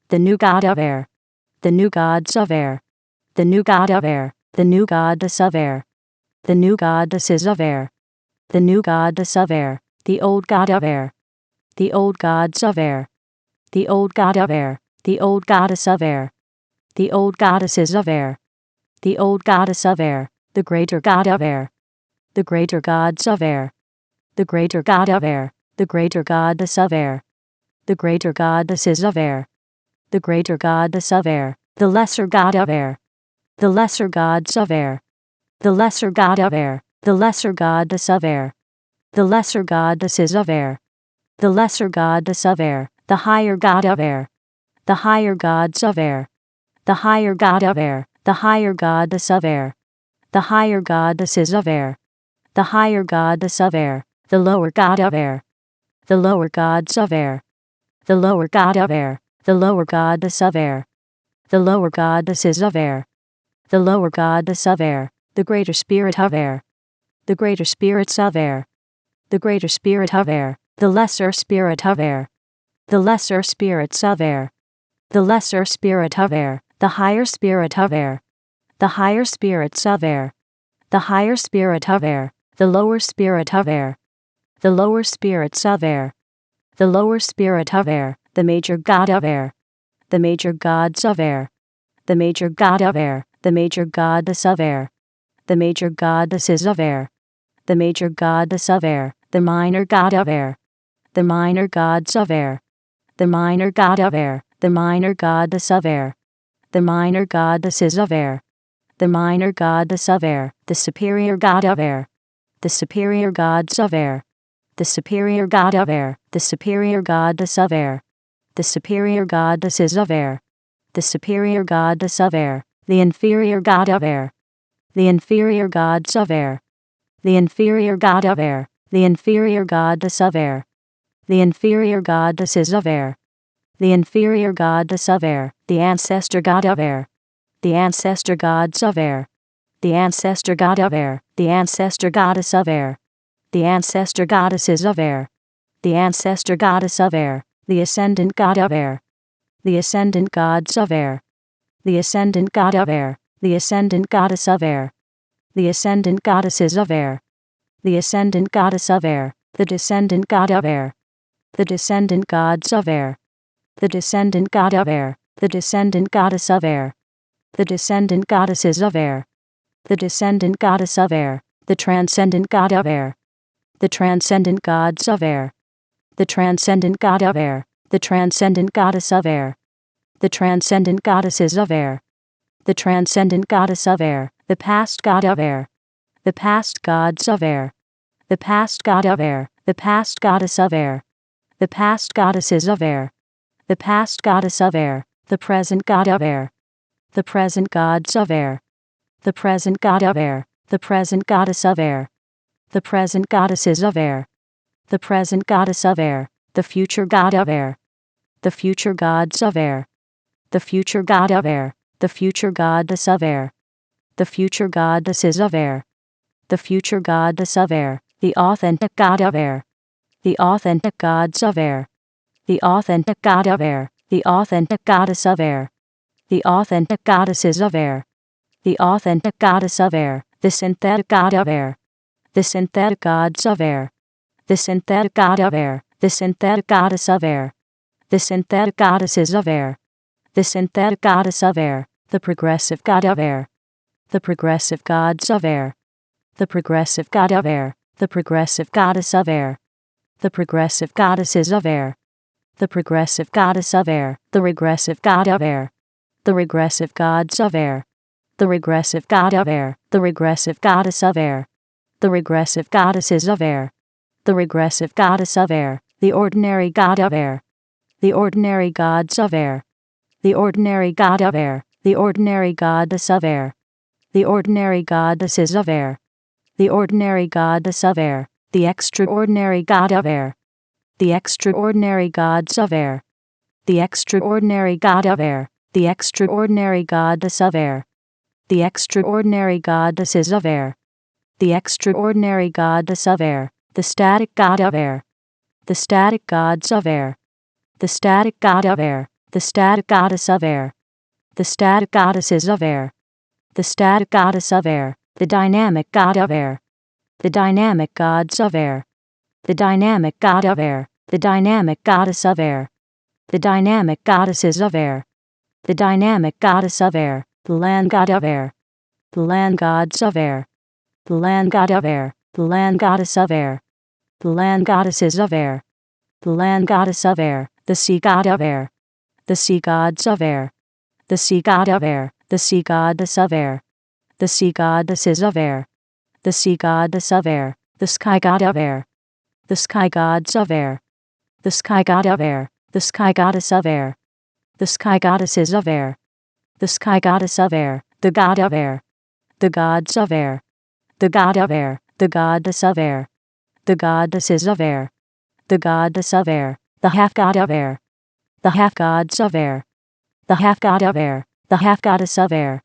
the new god of air, the new gods of air, the new god of air, the new goddess of air, the new goddesses of air, the new goddess of air, the old god of air, the old gods of air, the old god of air, the old goddess of air, the old goddesses of air, the old goddess of air, the greater god of air, the greater gods of air, the greater god of air, the greater goddess of air, the greater goddesses of air, the greater goddess of air, the lesser god of air, the lesser gods of air, the lesser god of air, the lesser goddess of air, the lesser goddesses of air, the lesser goddess of air, the higher god of air, the higher gods of air, the higher god of air, the higher goddess of air, the higher goddesses of air, the higher goddess of air, the lower god of air, the lower gods of air, the lower god of air, the lower goddess of air, the lower goddesses of air, the lower goddess of air, the greater spirit of air, the greater spirits of air, the greater spirit of air, the lesser spirit of air, the lesser spirits of air, the lesser spirit of air, the higher spirit of air, the higher spirits of air, the higher spirit of air, the lower spirit of air, the lower spirits of air, the lower spirit of air, the major god of air, the major gods of air, the major god of air, the major goddess of air, the major goddesses of air, the major goddess of air, the minor god of air, the minor gods of air, the minor god of air, the minor goddess of air, the minor goddesses of air, the minor goddess of air, the superior god of air, the superior gods of air, the superior god of air, the superior goddess of air, the superior goddesses of air, the superior goddess of air, the inferior god of air, the inferior gods of air, the inferior god of air, the inferior goddess of air, the inferior goddesses of air, the inferior goddess of air, the ancestor god of air, the ancestor gods of air, the ancestor god of air, the ancestor goddess of air, the ancestor goddesses of air, the ancestor goddess of air, the ascendant god of air, the ascendant gods of air, the ascendant god of air, the ascendant goddess of air, the ascendant goddesses of air, the ascendant goddess of air, the descendant god of air, the descendant gods of air, the descendant god of air, the descendant goddess of air, the descendant goddesses of air, the descendant goddess of air, the transcendent god of air, the transcendent gods of air, the transcendent god of air, the transcendent goddess of air, the transcendent goddesses of air, the transcendent goddess of air, the past god of air, the past gods of air, the past god of air, the past goddess of air, the past goddesses of air, the past goddess of air, the present god of air, the present gods of air, the present god of air, the present goddess of air, the present goddesses of air, the present goddess of air, the future god of air, the future gods of air, the future god of air, the future goddess of air, the future goddesses of air, the future goddess of air, the authentic god of air, the authentic gods of air, the authentic god of air, the authentic goddess of air, the authentic goddesses of air, the authentic goddess of air, the synthetic god of air, the synthetic gods of air, the synthetic god of air, the synthetic goddess of air, the synthetic goddesses of air, the synthetic goddess of air, the progressive god of air, the progressive gods of air, the progressive god of air, the progressive goddess of air, the progressive goddesses of air, the progressive goddess of air, the regressive god of air, the regressive gods of air, the regressive god of air, the regressive goddess of air, the regressive goddesses of air, the regressive goddess of air, the ordinary god of air, the ordinary gods of air, the ordinary god of air, the ordinary goddess of air, the ordinary goddesses of air, the ordinary goddess of air, the extraordinary god of air, the extraordinary gods of air, the extraordinary god of air, the extraordinary goddess of air, the extraordinary goddesses of air, the extraordinary goddess of air, the static god of air, the static gods of air, the static god of air, the static goddess of air, the static goddesses of air, the static goddess of air, the dynamic god of air, the dynamic gods of air, the dynamic god of air, the dynamic goddess of air, the dynamic goddesses of air, the dynamic goddess of air, the land god of air, the land gods of air, the land god of air, the land goddess of air, the land goddesses of air, the land goddess of air, the sea god of air, the sea gods of air, the sea god of air, the sea goddess of air, the sea goddesses of air, the sea goddess of air, the sky god of air, the sky gods of air, the sky god of air, the sky goddess of air, the sky goddesses of air, the sky goddess of air, the god of air, the gods of air, the god of air, the goddess of air, the goddesses of air, the goddess of air, the half god of air, the half gods of air, the half god of air, the half goddess of air,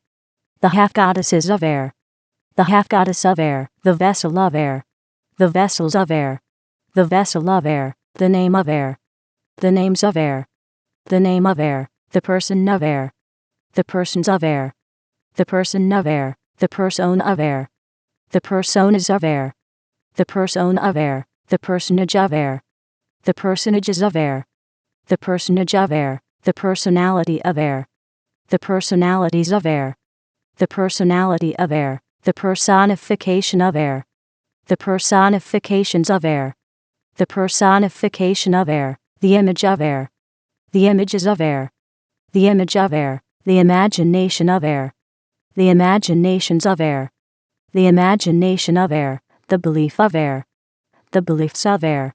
the half goddesses of air, the half goddess of air, the vessel of air, the vessels of air, the vessel of air, the name of air, the names of air, the name of air, the person of air, the persons of air, the person of air, the persona of air, the personas of air, the persona of air, the personage of air, the personages of air, the personage of air, the personality of air, the personalities of air, the personality of air, the personification of air, the personifications of air, the personification of air, the image of air, the images of air, the image of air, the imagination of air, the imaginations of air, the imagination of air, the belief of air, the beliefs of air,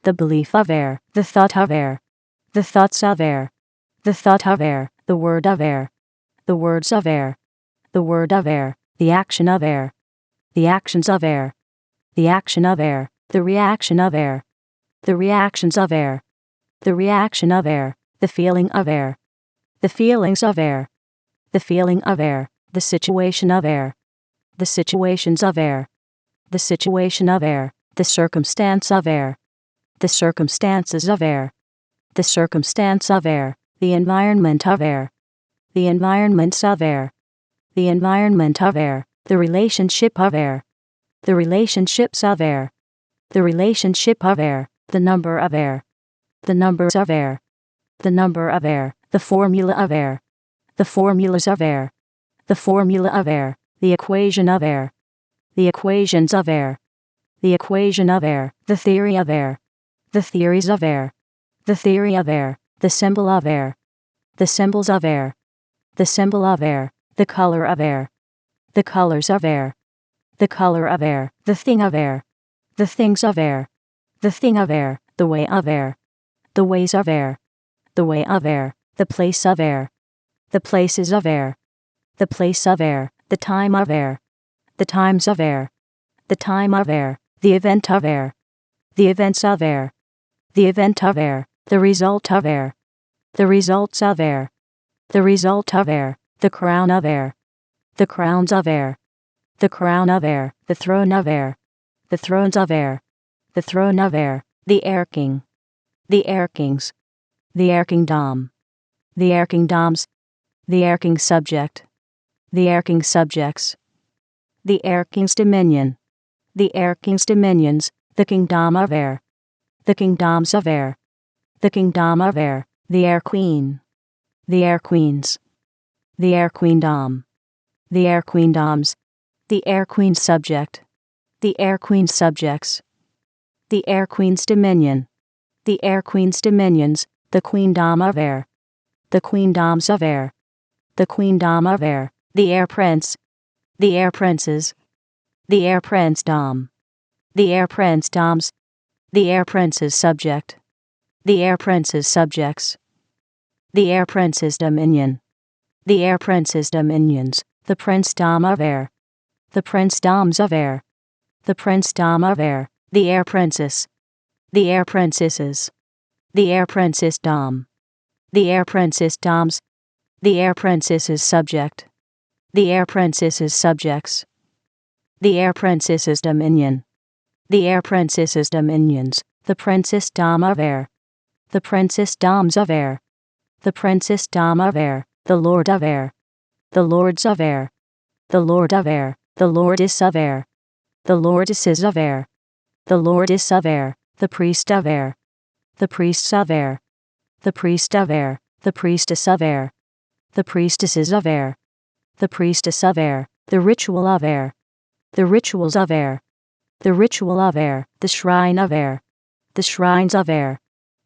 the belief of air, the thought of air, the thoughts of air, the thought of air, the word of air, the words of air, the word of air, the action of air, the actions of air, the action of air, the reaction of air, the reactions of air, the reaction of air, the feeling of air, the feelings of air, the feeling of air, the situation of air, the situations of air, the situation of air, the circumstance of air, the circumstances of air, the circumstance of air, the environment of air, the environments of air, the environment of air, the relationship of air, the relationships of air, the relationship of air, the number of air, the numbers of air, the number of air, the formula of air, the formulas of air, the formula of air, the equation of air, the equations of air, the equation of air, the theory of air, the theories of air, the theory of air, the symbol of air, the symbols of air, the symbol of air, the color of air, the colors of air, the color of air, the thing of air, the things of air, the thing of air, the way of air, the ways of air, the way of air, the place of air, the places of air, the place of air, the time of air, the times of air, the time of air, the event of air, the events of air, the event of air, the result of air, the results of air, the result of air, the crown of air, the crowns of air, the crown of air, the throne of air, the thrones of air, the throne of air, the air king, the air kings, the air kingdom, the air kingdoms, the air king subject, the air king subjects, the air king's dominion, the air king's dominions, the kingdom of air, the kingdoms of air, the kingdom of air, the air queen, the air queens, the air queendom, the air queendoms, the air queen subject, the air queen subjects, the air queen's dominion, the air queen's dominions, the queendom of air, the queendoms of air, the queendom of air, the air prince, the air princes, the air princedom, the air princedoms, the air prince's subject, the air prince's subjects, the air prince's dominion, the air prince's dominions, the princedom of air, the princedoms of air, the princedom of air, the air princess, the air princesses, the air princessdom, the air princessdoms, the air princess's subject, the air princess's subjects, the air princess's dominion, the air princess's dominions, the princessdom of air, the princessdoms of air, the Princess Dame of Air, the Lord of Air, the Lords of Air, the Lord of Air, the Lordess of Air, the Lordesses of Air, the Lordess of Air, the Priest of Air, the Priests of Air, the Priest of Air, the Priestess of Air, the Priestesses of Air, the Priestess of Air, the Ritual of Air, the Rituals of Air, the Ritual of Air, the Shrine of Air, the Shrines of Air,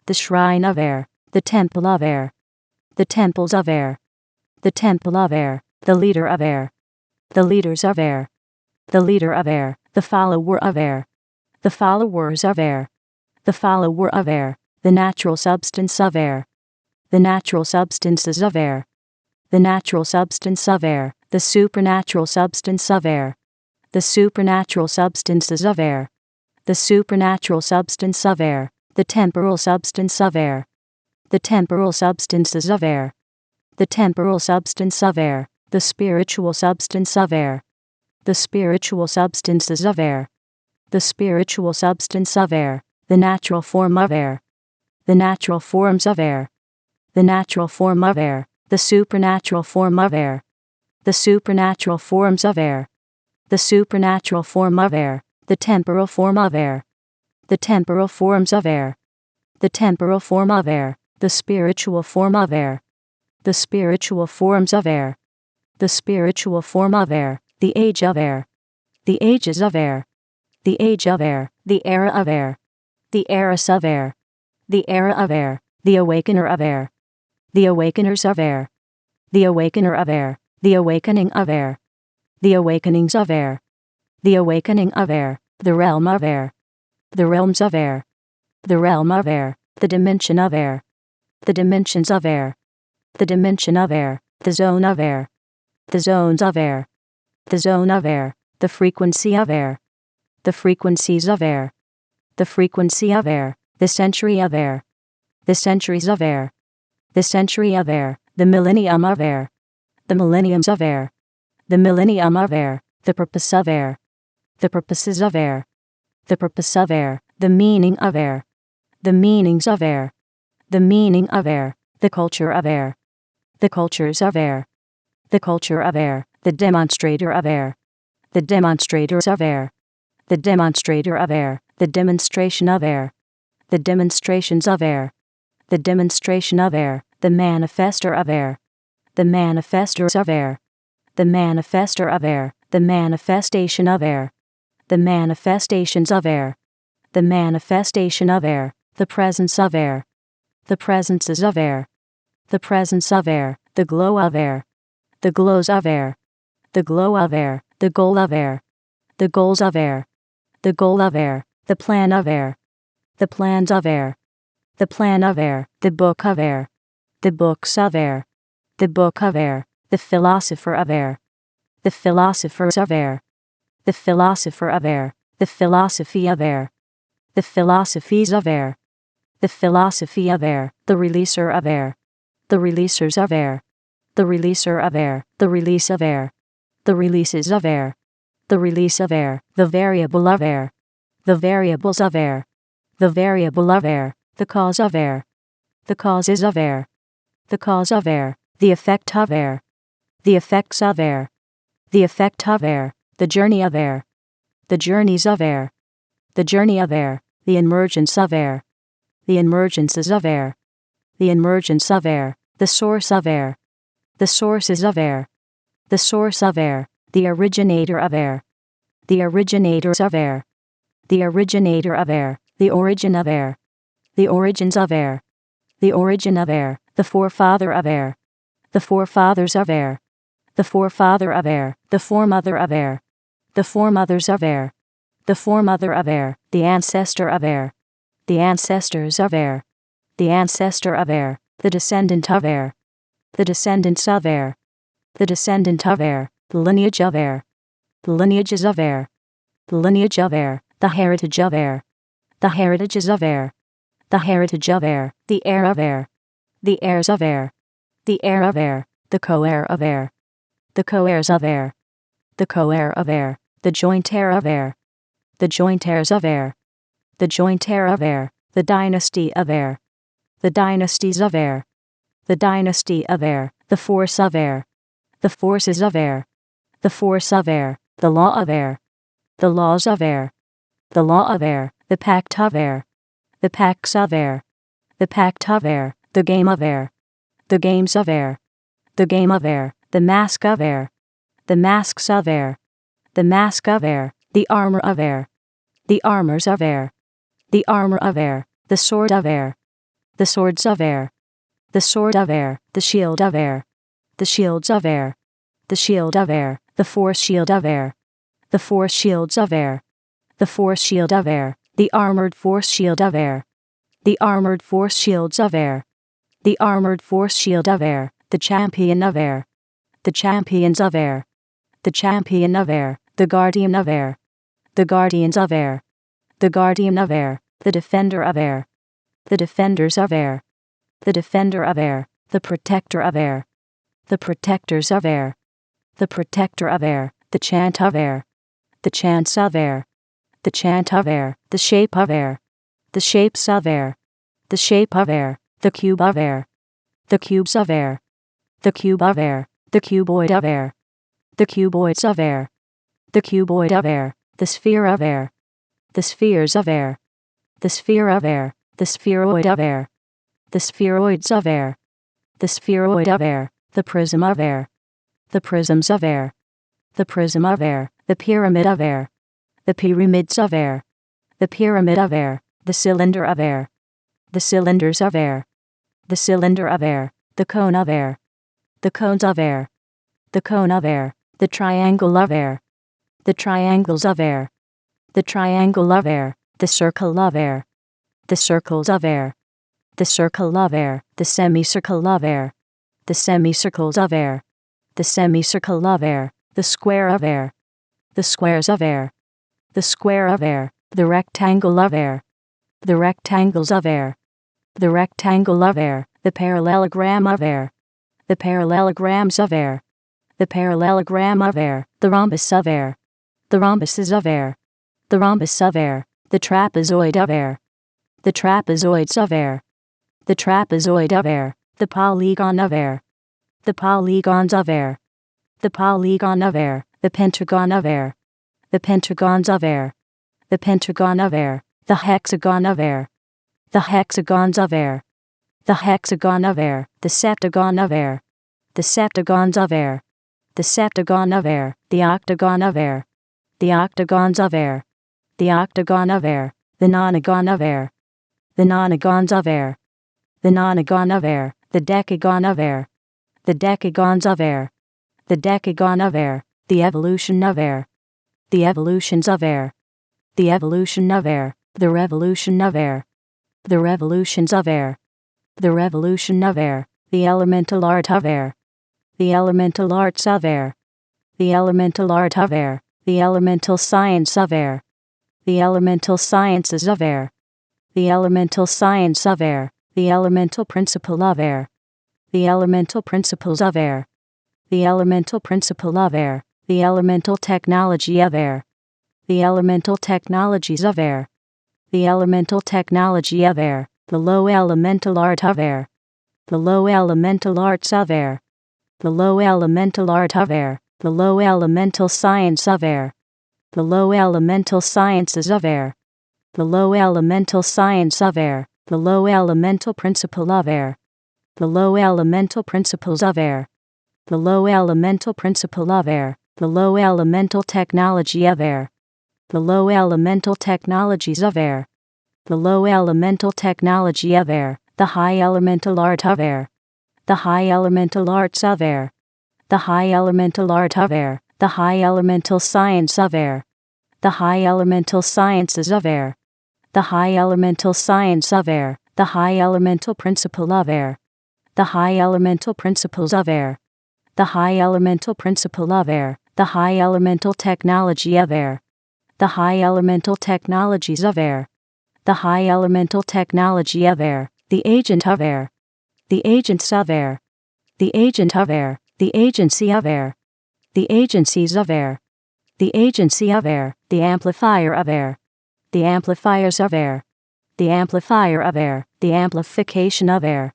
the Shrine of Air, the Temple of Air, the Temples of Air, the Temple of Air, the Leader of Air, the Leaders of Air, the Leader of Air, the Follower of Air, the Followers of Air, the Follower of Air, the Natural Substance of Air, the Natural Substances of Air, the Natural Substance of Air, the Supernatural Substance of Air, the Supernatural Substances of Air, the Supernatural Substance of Air, the Temporal Substance of Air, the Temporal Substances of Air, the Temporal Substance of Air, the Spiritual Substance of Air, the Spiritual Substances of Air, the Spiritual Substance of Air, the Natural Form of Air, the Natural Forms of Air, the Natural Form of Air, the Supernatural Form of Air, the Supernatural Forms of Air, the Supernatural Form of Air, the Temporal Form of Air, the Temporal Forms of Air, the Temporal Form of Air, the Spiritual Form of Air, the Spiritual Forms of Air, the Spiritual Form of Air, the Age of Air, the Ages of Air, the Age of Air, the Era of Air, the Eras of Air, the Era of Air, the Awakener of Air, the Awakeners of Air, the Awakener of Air, the Awakening of Air, the Awakenings of Air, the Awakening of Air, the Realm of Air, the Realms of Air, the Realm of Air, the Dimension of Air, the Dimensions of Air, the Dimension of Air, the Zone of Air, the Zones of Air, the Zone of Air, the Frequency of Air, the Frequencies of Air, the Frequency of Air, the Century of Air, the Centuries of Air, the Century of Air, the Millennium of Air, the Millenniums of Air, the Millennium of Air, the Purpose of Air, the Purposes of Air, the Purpose of Air, the Meaning of Air, the Meanings of Air, the Meaning of Air, the Culture of Air, the Cultures of Air, the Culture of Air, the Demonstrator of Air, the Demonstrators of Air, the Demonstrator of Air, the Demonstration of Air, the Demonstrations of Air, the Demonstration of Air, the Manifester of Air, the Manifestors of Air, the Manifester of Air, the Manifestation of Air, the Manifestations of Air, the Manifestation of Air, the Presence of Air, the Presences of Air, the Presence of Air, the Glow of Air, the Glows of Air, the Glow of Air, the Goal of Air, the Goals of Air, the Goal of Air, the Plan of Air, the Plans of Air, the Plan of Air, the Book of Air, the Books of Air, the Book of Air, the Philosopher of Air, the Philosophers of Air, the Philosopher of Air, the Philosophy of Air, the Philosophies of Air, the Philosophy of Air, the Releaser of Air, the Releasers of Air, the Releaser of Air, the Release of Air, the Releases of Air, the Release of Air, the Variable of Air, the Variables of Air, the Variable of Air, the Cause of Air, the Causes of Air, the Cause of Air, the Effect of Air, the Effects of Air, the Effect of Air, the Journey of Air, the Journeys of Air, the Journey of Air, the Emergence of Air, the Emergences of Air, the Emergence of Air, the Source of Air, the Sources of Air, the Source of Air, the Originator of Air, the Originators of Air, the Originator of Air, the Origin of Air, the Origins of Air, the Origin of Air, the Forefather of Air, the Forefathers of Air, the Forefather of Air, the Foremother of Air, the Foremothers of Air, the Foremother of Air, the Ancestor of Air, the Ancestors of Air, the Ancestor of Air, the Descendant of Air, the Descendants of Air, the Descendant of Air, the Lineage of Air, the Lineages of Air, the Lineage of Air, the Heritage of Air, the Heritages of Air, the Heritage of Air, the Heir of Air, the Heirs of Air, the Heir of Air, the Co-Heir of Air, the Co-Heirs of Air, the Co-Heir of Air, the Joint Heir of Air, the Joint Heirs of Air, the Joint Heir of Air, the Dynasty of Air, the Dynasties of Air, the dynasty of air, the force of air, the forces of air, the force of air, the law of air, the laws of air, the law of air, the pact of air, the pacts of air, the pact of air, the game of air, the games of air, the game of air, the mask of air, the masks of air, the mask of air, the armor of air, the armors of air, the armor of air, the sword of air, the swords of air, the sword of air, the shield of air, the shields of air, the shield of air, the force shield of air, the force shields of air, the force shield of air, the armored force shield of air, the armored force shields of air, the armored force shield of air, the champion of air, the champions of air, the champion of air, the guardian of air, the guardians of air, the guardian of air, the defender of air, the defenders of air, the defender of air, the protector of air, the protectors of air, the protector of air, the chant of air, the chants of air, the chant of air, the shape of air, the shapes of air, the shape of air, the cube of air, the cubes of air, the cube of air, the cuboid of air, the cuboids of air, the cuboid of air, the sphere of air, the spheres of air, the sphere of air, the spheroid of air, the spheroids of air, the spheroid of air, the prism of air, the prisms of air, the prism of air, the pyramid of air, the pyramids of air, the pyramid of air, the cylinder of air, the cylinders of air, the cylinder of air, the cone of air, the cones of air, the cone of air, the triangle of air, the triangles of air, the triangle of air, the circle of air, the circles of air, the circle of air, the semicircle of air, the semicircles of air, the semicircle of air, the square of air, the squares of air, the square of air, the rectangle of air, the rectangles of air, the rectangle of air, the parallelogram of air, the parallelograms of air, the parallelogram of air, the rhombus of air, the rhombuses of air, the rhombus of air, the trapezoid of air, the trapezoids of air, the trapezoid of air, the polygon of air, the polygons of air, the polygon of air, the pentagon of air, the pentagons of air, the pentagon of air, the hexagon of air, the hexagons of air, the hexagon of air, the septagon of air, the septagons of air, the septagon of air, the octagon of air, the octagons of air, the octagon of air, the nonagon of air, the nonagons of air, the nonagon of air, the decagon of air, the decagons of air, the decagon of air, the evolution of air, the evolutions of air, the evolution of air, the revolution of air, the revolutions of air, the revolution of air, the elemental art of air, the elemental arts of air, the elemental art of air, the elemental science of air, the elemental sciences of air, the elemental science of air, the elemental principle of air, the elemental principles of air, the elemental principle of air, the elemental technology of air, the elemental technologies of air, the elemental technology of air, the low elemental art of air, the low elemental arts of air, the low elemental art of air, the low elemental science of air, the low elemental sciences of air, the low elemental science of air, the low elemental principle of air, the low elemental principles of air, the low elemental principle of air, the low elemental technology of air, the low elemental technologies of air, the low elemental technology of air, the high elemental art of air, the high elemental arts of air, the high elemental art of air, the high elemental science of air, the high elemental sciences of air, the high elemental science of air, the high elemental principle of air, the high elemental principles of air, the high elemental principle of air, the high elemental technology of air, the high elemental technologies of air, the high elemental technology of air, the agent of air, the agents of air, the agent of air, the agency of air, the agencies of air, the agency of air, the amplifier of air, the amplifiers of air, the amplifier of air, the amplification of air,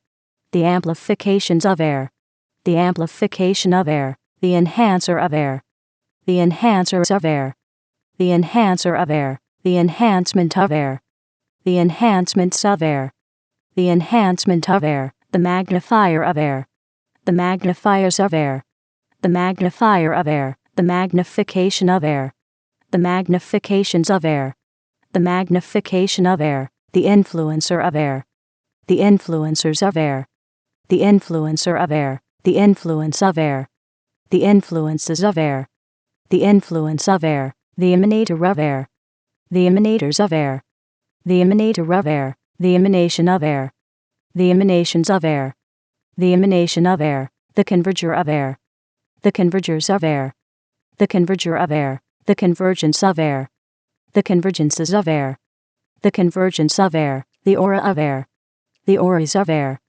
the amplifications of air, the amplification of air, the enhancer of air, the enhancers of air, the enhancer of air, the enhancement of air, the enhancements of air, the enhancement of air, the magnifier of air, the magnifiers of air, the magnifier of air, the magnification of air, the magnifications of air, the magnification of air, the influencer of air, the influencers of air, the influencer of air, the influence of air, the influences of air, the influence of air, the emanator of air, the emanators of air, the emanator of air, the emanation of air, the emanations of air, the emanation of air, the converger of air, the convergers of air, the converger of air, the convergence of air, the convergences of air, the convergence of air, the aura of air, the auras of air,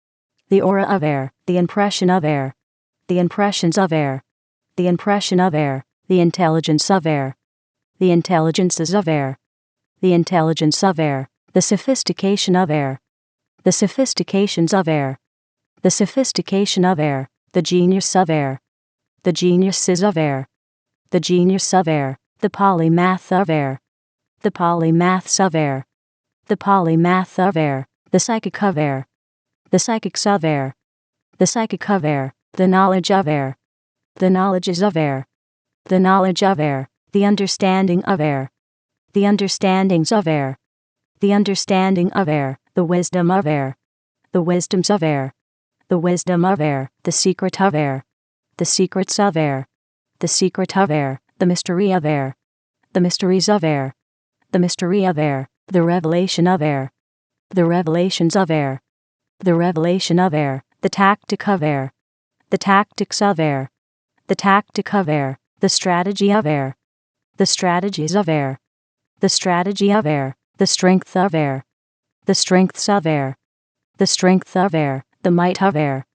the aura of air, the impression of air, the impressions of air, the impression of air, the intelligence of air, the intelligences of air, the intelligence of air, the sophistication of air, the sophistications of air, the sophistication of air, the genius of air, the geniuses of air, the genius of air, the polymath of air, the polymaths of air, the polymath of air, the psychic of air, the psychics of air, the psychic of air, the knowledge of air, the knowledges of air, the knowledge of air, the understanding of air, the understandings of air, the understanding of air, the wisdom of air, the wisdoms of air, the wisdom of air, the secret of air, the secrets of air, the secret of air, the mystery of air, the mysteries of air, the mystery of air, the revelation of air, the revelations of air, the revelation of air, the tactic of air, the tactics of air, the tactic of air, the strategy of air, the strategies of air, the strategy of air, the strength of air, the strengths of air, the strength of air, the might of air,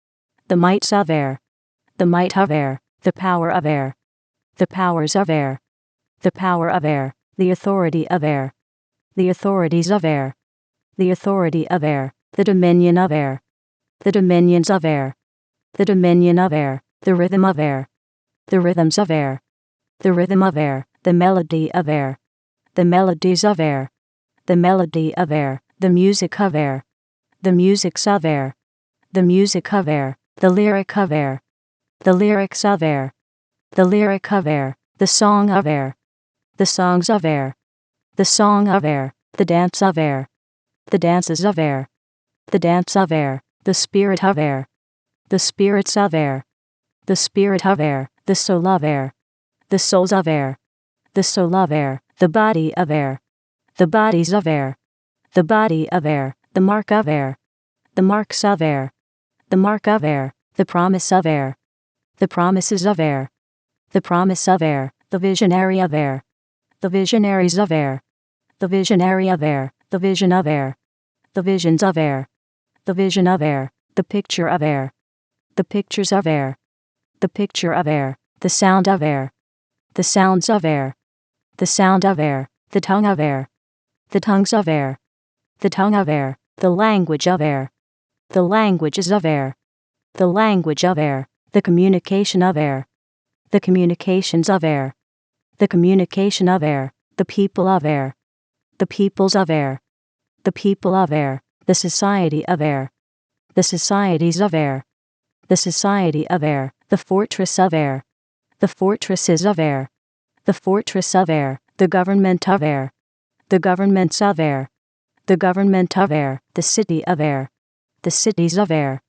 the mights of air, the might of air, the power of air, the powers of air, the power of air, the authority of air, the authorities of air, the authority of air, the dominion of air, the dominions of air, the dominion of air, the rhythm of air, the rhythms of air, the rhythm of air, the melody of air, the melodies of air, the melody of air, the music of air, the musics of air, the music of air, the lyric of air, the lyrics of air, the lyric of air, the song of air, the songs of air, the song of air, the dance of air, the dances of air, the dance of air, the spirit of air, the spirits of air, the spirit of air, the soul of air, the souls of air, the soul of air, the body of air, the bodies of air, the body of air, the mark of air, the marks of air, the mark of air, the promise of air, the promises of air, the promise of air, the visionary of air, the visionaries of air, the visionary of air, the vision of air, the visions of air, the vision of air, the picture of air, the pictures of air, the picture of air, the sound of air, the sounds of air, the sound of air, the tongue of air, the tongues of air, the tongue of air, the language of air, the languages of air, the language of air, the communication of air, the communications of air, the communication of air, the people of air, the peoples of air, the people of air, the society of air, the societies of air, the society of air, the fortress of air, the fortresses of air, the fortress of air, the government of air, the governments of air, the government of air, the city of air, the cities of air,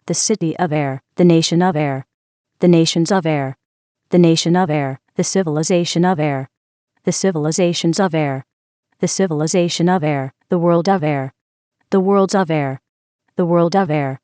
the city of air, the nation of air, the nations of air, the nation of air, the civilization of air, the civilizations of air, the civilization of air, the world of air, the worlds of air, the world of air,